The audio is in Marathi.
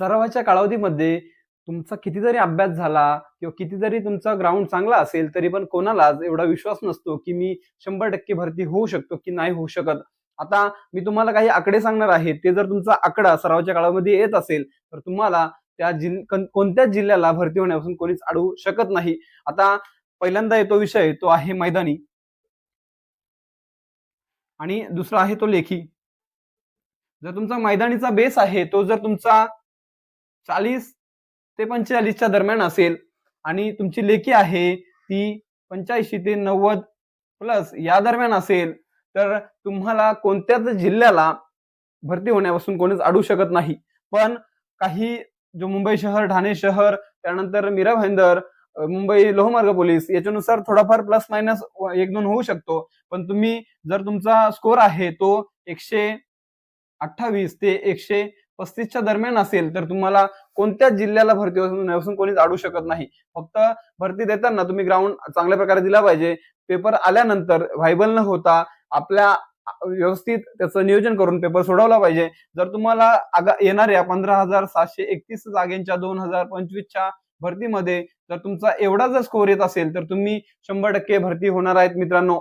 सरावाच्या कालावधीमध्ये तुमचा किती जरी अभ्यास झाला किंवा किती जरी तुमचा ग्राउंड चांगला असेल, तरी पण कोणालाच एवढा विश्वास नसतो, की मी 100% भरती होऊ शकतो की नाही होऊ शकत. आता मी तुम्हाला काही आकडे सांगणार आहे. ते जर तुमचा आकडा सरावाच्या काळामध्ये येत असेल, तर तुम्हाला त्या कोणत्याच जिल्ह्याला भरती होण्यापासून कोणीच अडवू शकत नाही. आता पहिल्यांदा येतो विषय, तो आहे मैदानी आणि दुसरा आहे तो लेखी. जर तुमचा मैदानीचा बेस आहे, तो जर तुमचा 40 ते 45च्या दरम्यान असेल आणि तुमची लेखी आहे ती 85 ते 90 प्लस या दरम्यान असेल, तर तुम्हाला कोणत्याच जिल्ह्याला भरती होण्यापासून कोणीच अडवू शकत नाही. पण काही जो मुंबई शहर, ठाणे शहर, त्यानंतर मीरा भाईंदर, मुंबई लोहमार्ग पोलीस याच्यानुसार थोडाफार प्लस मायनस 1-2 होऊ शकतो. पण तुम्ही जर तुमचा स्कोर आहे तो 128 ते 135च्या दरम्यान असेल, तर तुम्हाला कोणत्याच जिल्ह्याला भरती होण्यापासून कोणीच अडवू शकत नाही. फक्त भरती देताना तुम्ही ग्राउंड चांगल्या प्रकारे दिला पाहिजे. पेपर आल्यानंतर व्हायबल न होता आपल्या व्यवस्थित त्याचं नियोजन करून पेपर सोडवला पाहिजे. जर तुम्हाला येणाऱ्या 15,731 जागेच्या 2025च्या भरतीमध्ये जर तुमचा एवढा जर स्कोर येत असेल, तर तुम्ही 100% भरती होणार आहेत मित्रांनो.